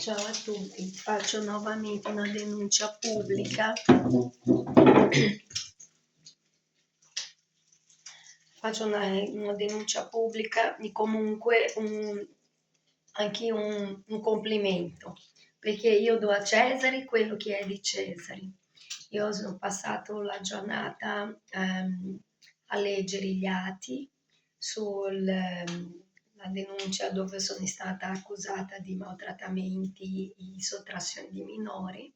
Ciao a tutti, faccio nuovamente una denuncia pubblica. Faccio una denuncia pubblica di comunque anche un complimento, perché io do a Cesare quello che è di Cesare. Io ho passato la giornata a leggere gli atti sulla denuncia dove sono stata accusata di maltrattamenti e sottrazione di minori.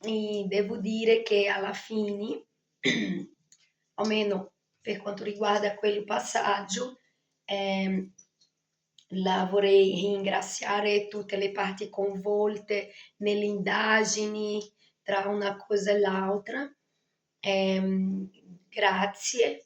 E devo dire che alla fine, almeno per quanto riguarda quel passaggio, ehm, vorrei ringraziare tutte le parti coinvolte nelle indagini tra una cosa e l'altra. Ehm, Grazie,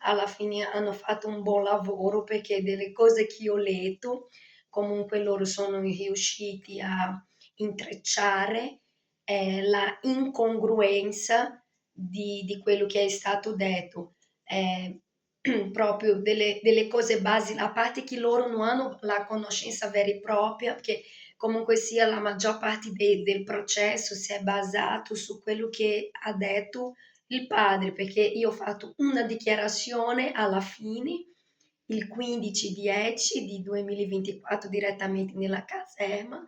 alla fine hanno fatto un buon lavoro perché delle cose che io ho letto, comunque loro sono riusciti a intrecciare la incongruenza di quello che è stato detto. Eh, Proprio delle cose basi, a parte che loro non hanno la conoscenza vera e propria, che comunque sia la maggior parte del processo si è basato su quello che ha detto il padre, perché io ho fatto una dichiarazione alla fine, il 15/10 di 2024 direttamente nella caserma,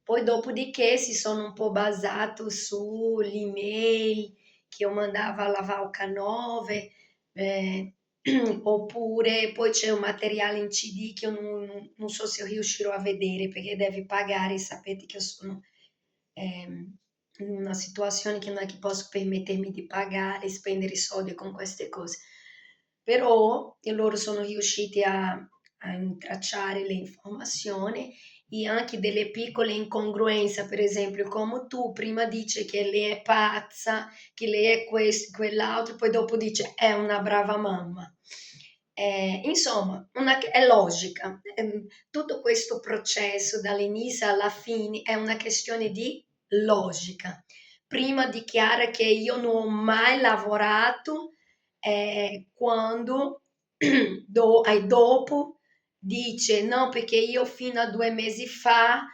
poi dopodiché si sono un po' basato sulle email che io mandavo alla Valca 9, eh, oppure poi c'è un materiale in CD che io non so se riuscirò a vedere perché devi pagare, sapete che io sono in una situazione che non è che posso permettermi di pagare e spendere soldi con queste cose. Però loro sono riusciti a intracciare le informazioni e anche delle piccole incongruenze, per esempio, come tu prima dici che lei è pazza, che lei è questo, quell'altro, poi dopo dice è una brava mamma. Insomma, è logica. Tutto questo processo dall'inizio alla fine è una questione di logica. Prima dichiara che io non ho mai lavorato, quando dopo dice no, perché io fino a 2 mesi fa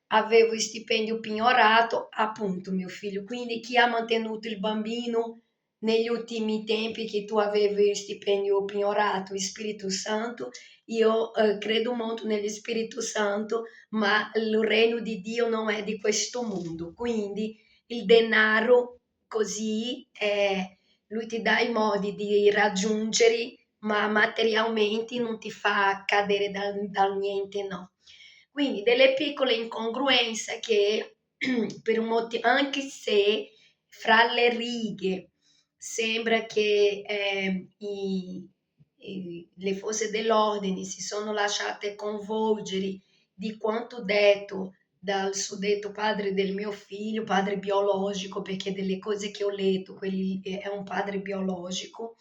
avevo il stipendio pignorato, appunto mio figlio. Quindi chi ha mantenuto il bambino negli ultimi tempi che tu avevi il stipendio pignorato, il Spirito Santo? Io credo molto nello Spirito Santo, ma il regno di Dio non è di questo mondo, quindi il denaro così, lui ti dà i modi di raggiungere, ma materialmente non ti fa cadere dal niente, no. Quindi delle piccole incongruenze che per un motivo, anche se fra le righe sembra che le forze dell'ordine si sono lasciate coinvolgere di quanto detto dal suddetto padre del mio figlio, padre biologico, perché delle cose che ho letto, quelli è un padre biologico,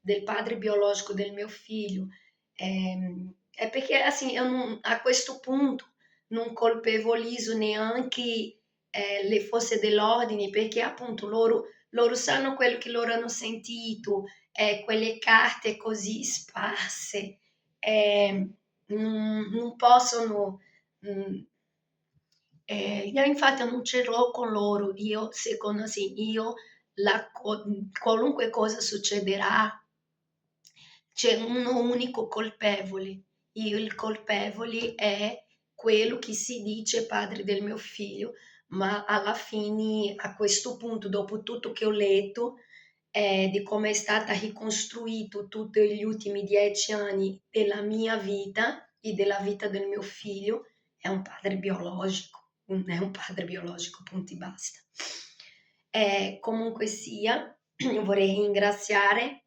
del padre biologico del mio figlio. È perché assim, a questo punto non colpevolizzo neanche le forze dell'ordine, perché appunto loro sanno quello che loro hanno sentito, quelle carte così sparse, non possono. mm, io infatti non ce l'ho con loro, io secondo sì, qualunque cosa succederà, c'è uno unico colpevole. Il colpevole è quello che si dice padre del mio figlio, ma alla fine, a questo punto, dopo tutto che ho letto, di come è stata ricostruito tutti gli ultimi 10 anni della mia vita e della vita del mio figlio, è un padre biologico, è un padre biologico, punti basta. Comunque sia, vorrei ringraziare,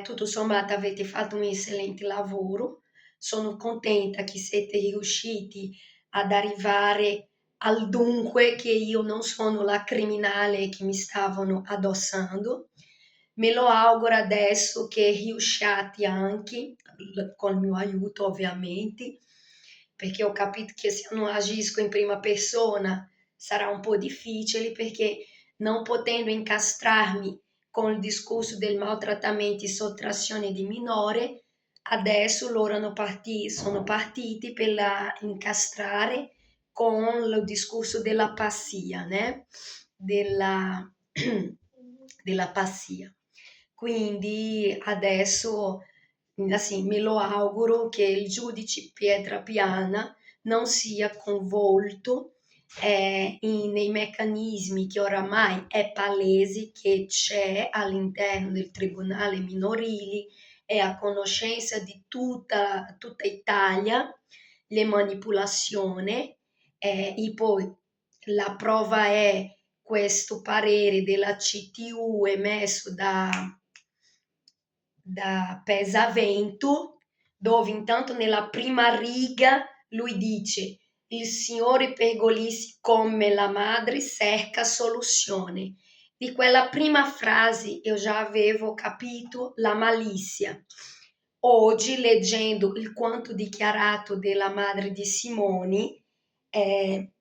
tutto sommato avete fatto un eccellente lavoro, sono contenta che siete riusciti ad arrivare al dunque che io non sono la criminale che mi stavano addossando. Me lo auguro adesso che riusciate anche, col mio aiuto ovviamente, perché ho capito che se non agisco in prima persona sarà un po' difficile, perché non potendo incastrarmi con il discorso del maltrattamento e sottrazione di minore, adesso loro sono partiti per incastrare con il discorso della passia, né? Della, della passia. Quindi adesso, assim, me lo auguro che il giudice Pietrapiana non sia coinvolto nei meccanismi che oramai è palese che c'è all'interno del Tribunale Minorili, è a conoscenza di tutta Italia le manipolazioni, e poi la prova è questo parere della CTU emesso da Pesavento, dove intanto nella prima riga lui dice: il Signore Pergolisi come la madre cerca soluzione. Di quella prima frase io già avevo capito la malizia. Oggi, leggendo il quanto dichiarato della madre di Simoni, eh,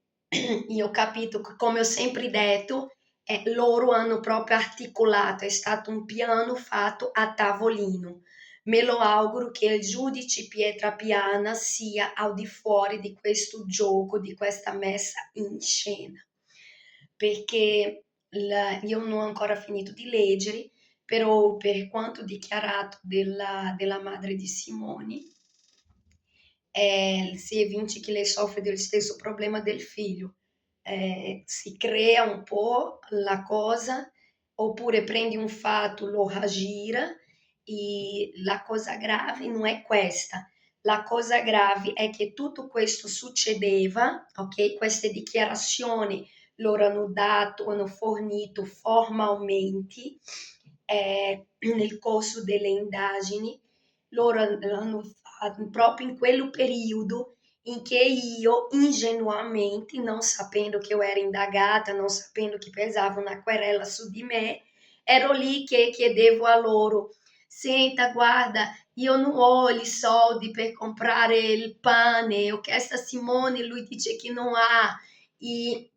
io ho capito che, come ho sempre detto, loro hanno proprio articolato, è stato un piano fatto a tavolino. Me lo auguro che il giudice Pietrapiana sia al di fuori di questo gioco, di questa messa in scena, perché io non ho ancora finito di leggere, però per quanto dichiarato della madre di Simoni, si evince che lei soffre dello stesso problema del figlio. Si crea un po' la cosa, oppure prendi un fatto, lo aggira, e la cosa grave non è questa. La cosa grave è che tutto questo succedeva, ok? Queste dichiarazioni loro hanno fornito formalmente nel corso delle indagini, loro hanno fatto proprio in quel periodo in che io ingenuamente, non sapendo che io ero indagata, non sapendo che pesava una querela su di me, ero lì che chiedevo a loro: senta, guarda, io non ho i soldi per comprare il pane, ho chiesto a Simone, lui dice che non ha, e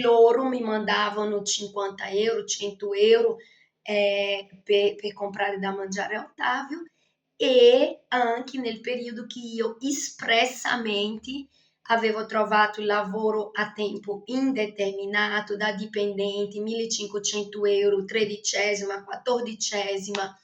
loro mi mandavano 50 euro, 100 euro per comprare da mangiare a Ottavio, e anche nel periodo che io espressamente avevo trovato il lavoro a tempo indeterminato da dipendente, 1500 euro, tredicesima, quattordicesima,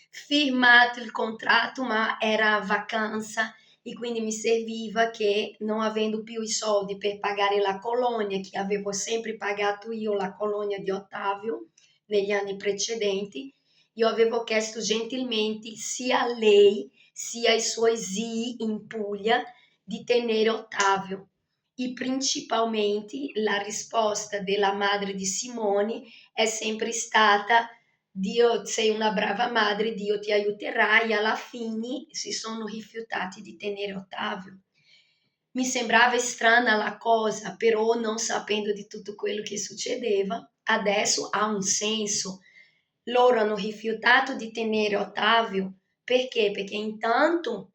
firmato il contratto ma era vacanza, e quindi mi serviva che, non avendo più i soldi per pagare la colonia, che avevo sempre pagato io la colonia di Ottavio negli anni precedenti, io avevo chiesto gentilmente sia a lei sia ai suoi zii in Puglia di tenere Ottavio. E principalmente la risposta della madre di Simone è sempre stata: Dio, sei una brava madre, Dio ti aiuterà, e alla fine si sono rifiutati di tenere Ottavio. Mi sembrava strana la cosa, però non sapendo di tutto quello che succedeva, adesso ha un senso. Loro hanno rifiutato di tenere Ottavio perché? Perché intanto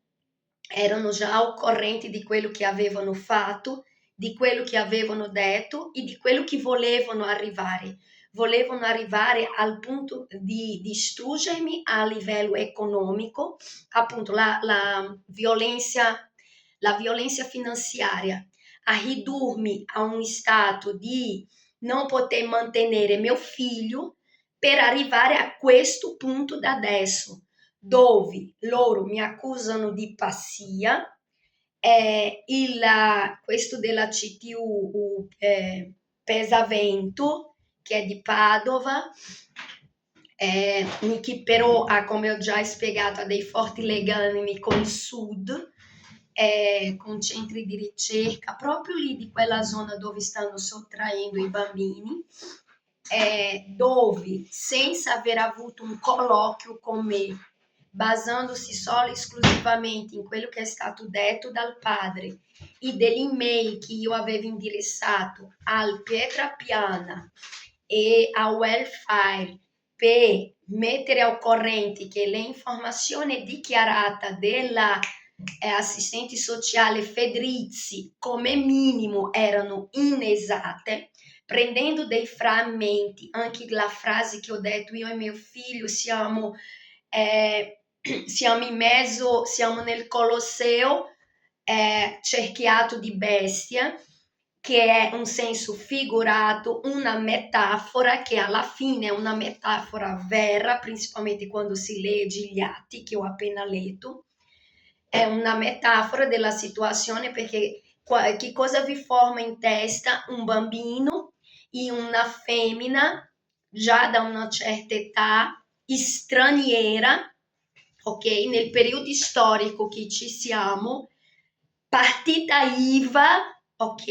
erano già al corrente di quello che avevano fatto, di quello che avevano detto e di quello che volevano arrivare. Volevano arrivare al punto di distruggermi a livello economico, appunto la violenza finanziaria, a ridurmi a un stato di non poter mantenere mio figlio, per arrivare a questo punto da adesso, dove loro mi accusano di pazzia, questo della CTU Pesavento, che è di Padova, che però ha, come ho già spiegato, ha dei forti legami con il sud, con centri di ricerca proprio lì di quella zona dove stanno sottraendo i bambini, dove, senza aver avuto un colloquio con me, basandosi solo e esclusivamente in quello che è stato detto dal padre e dell'email che io avevo indirizzato al Pietrapiana e al welfare, per mettere al corrente che le informazioni dichiarate della assistente sociale Fedrizzi come minimo erano inesatte, prendendo dei frammenti, anche la frase che ho detto: io e mio figlio siamo siamo nel Colosseo, cerchiato di bestie, che è un senso figurato, una metafora che alla fine è una metafora vera, principalmente quando si legge gli atti che ho appena letto. È una metafora della situazione perché che cosa vi forma in testa un bambino e una femmina già da una certa età, straniera, ok? Nel periodo storico che ci siamo, partita IVA, ok?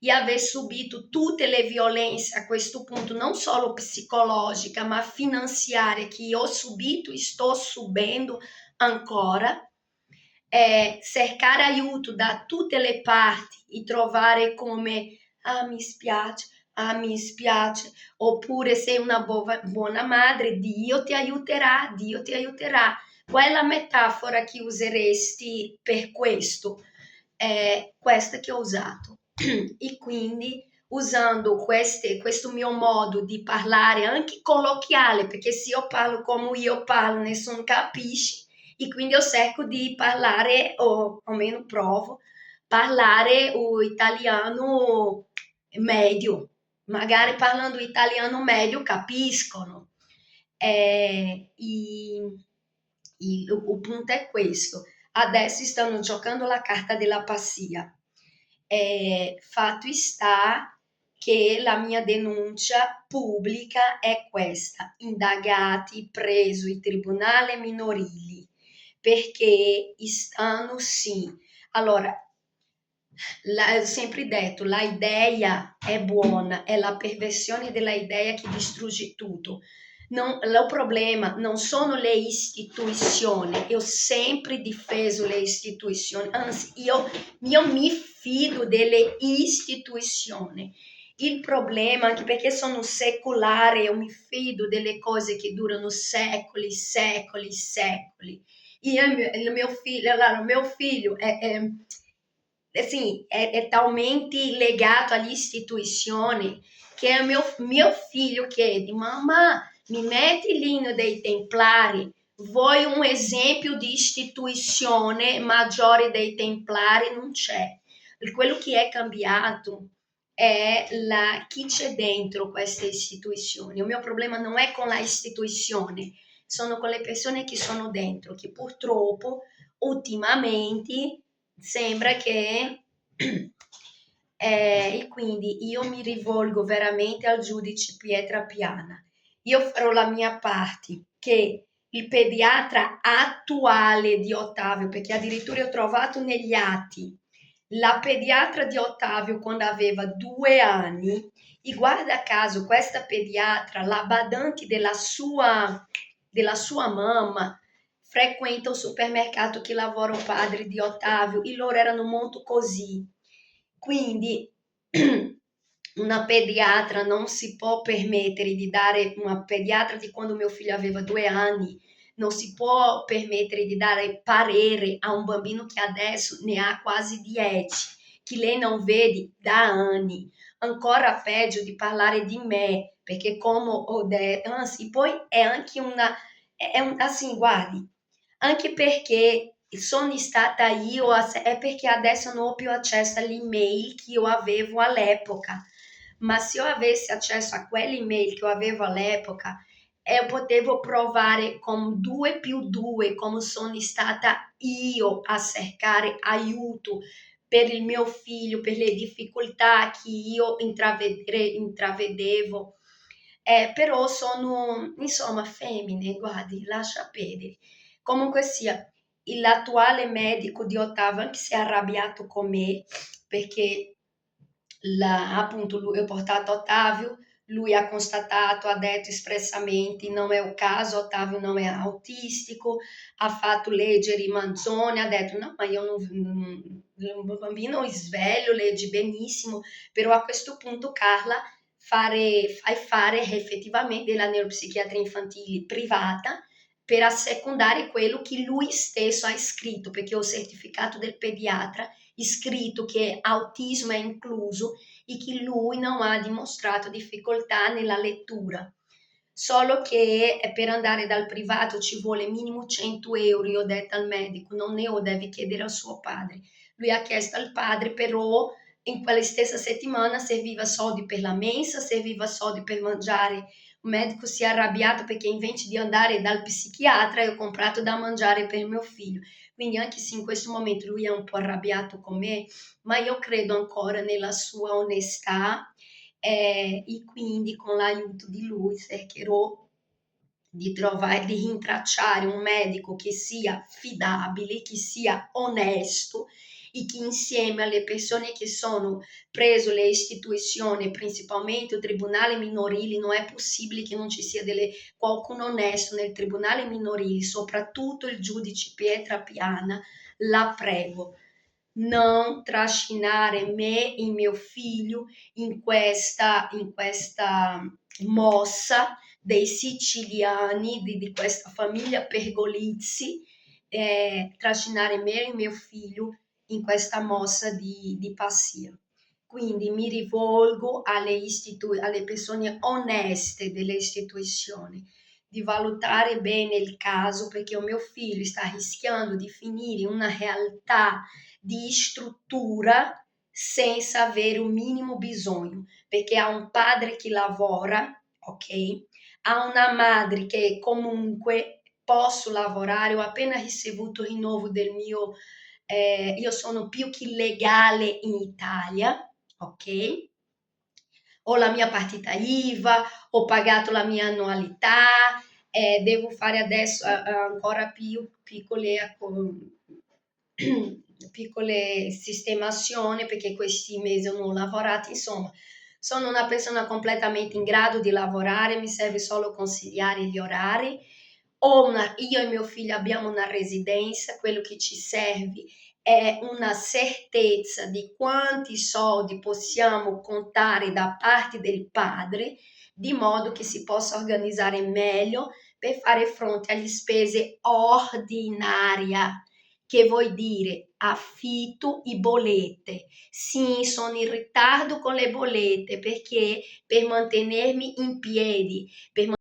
E aver subito tutte le violenze a questo punto, non solo psicologica, ma finanziaria, che io ho subito e sto subendo ancora, cercare aiuto da tutte le parti e trovare come mi spiace, oppure sei una buona madre, Dio ti aiuterà. Qual è la metafora che useresti per questo? È questa che ho usato. E quindi usando questo mio modo di parlare anche colloquiale, perché se io parlo come io parlo nessuno capisce, e quindi io cerco di parlare, o almeno provo, parlare o italiano medio. Magari parlando italiano medio capiscono. Il punto è questo. Adesso stanno giocando la carta della pazzia. Fatto sta che la mia denuncia pubblica è questa: indagati preso i tribunali minorili perché stanno sì. Allora, ho sempre detto, la idea è buona, è la perversione della idea che distrugge tutto. Il problema non sono le istituzioni, io ho sempre difeso le istituzioni, anzi io mi fido delle istituzioni. Il problema, anche perché sono secolare, io mi fido delle cose che durano secoli, secoli, secoli. Il mio figlio è talmente legato alle istituzioni che il mio figlio chiede: mamma, mi metti l'inno dei Templari? Vuoi un esempio di istituzione maggiore dei Templari? Non c'è. Quello che è cambiato è chi c'è dentro queste istituzioni. Il mio problema non è con la istituzione, sono con le persone che sono dentro, che purtroppo ultimamente sembra che e quindi io mi rivolgo veramente al giudice Pietra Piana. Io farò la mia parte, che il pediatra attuale di Ottavio, perché addirittura ho trovato negli atti la pediatra di Ottavio quando aveva 2 anni, e guarda caso questa pediatra, la badante della sua mamma, frequenta il supermercato che lavora il padre di Ottavio, e loro erano molto così. Quindi una pediatra non si può permettere di dare, una pediatra di quando mio figlio aveva 2 anni, non si può permettere di dare parere a un bambino che adesso ne ha quasi 10, che lei non vede da anni. Ancora peggio di parlare di me, perché come ho detto, anzi, poi è anche assim, guardi, anche perché sono stata io, è perché adesso non ho più accesso alle email che io avevo all'epoca, ma se io avessi accesso a quelle email che io avevo all'epoca, eu potevo provare con 2 più 2 come sono stata io a cercare aiuto per il mio figlio, per le difficoltà che io intravedevo. Però sono, insomma, femmine, guardi, lascia perdere. Comunque sia, l'attuale medico di Ottavio anche si è arrabbiato con me perché appunto lui ho portato Ottavio, lui ha constatato, ha detto espressamente non è un caso, Ottavio non è autistico, ha fatto leggere i manzoni, ha detto no, ma io un bambino sveglio, legge benissimo, però a questo punto Carla fai fare effettivamente la neuropsichiatria infantile privata per assecondare quello che lui stesso ha scritto, perché ho il certificato del pediatra scritto che autismo è incluso e che lui non ha dimostrato difficoltà nella lettura. solo che per andare dal privato ci vuole minimo 100 euro, io ho detto al medico, non ne ho, devi chiedere al suo padre. Lui ha chiesto al padre, però in quella stessa settimana serviva soldi per la mensa, serviva soldi per mangiare. Il medico si è arrabbiato perché invece di andare dal psichiatra io ho comprato da mangiare per mio figlio. Quindi anche se in questo momento lui è un po' arrabbiato con me, ma io credo ancora nella sua onestà, e quindi con l'aiuto di lui cercherò di trovare, di rintracciare un medico che sia affidabile, che sia onesto e che insieme alle persone che sono preso le istituzioni, principalmente il tribunale minorile, non è possibile che non ci sia qualcuno onesto nel tribunale minorile, soprattutto il giudice Pietra Piana, la prego, non trascinare me e mio figlio in questa mossa dei siciliani, di questa famiglia Pergolizzi, trascinare me e mio figlio in questa mossa di pazzia. Quindi mi rivolgo alle persone oneste delle istituzioni, di valutare bene il caso perché il mio figlio sta rischiando di finire in una realtà di struttura senza avere un minimo bisogno, perché ha un padre che lavora, ok? Ha una madre che comunque posso lavorare, ho appena ricevuto il rinnovo del mio, io sono più che legale in Italia, ok? Ho la mia partita IVA, ho pagato la mia annualità, devo fare adesso ancora più piccole, piccole sistemazioni perché questi mesi non ho lavorato, insomma, sono una persona completamente in grado di lavorare, mi serve solo consigliare gli orari. Io e mio figlio abbiamo una residenza, quello che ci serve è una certezza di quanti soldi possiamo contare da parte del padre, di modo che si possa organizzare meglio per fare fronte alle spese ordinarie, che vuol dire affitto e bollette. Sì, sono in ritardo con le bollette perché per mantenermi in piedi, per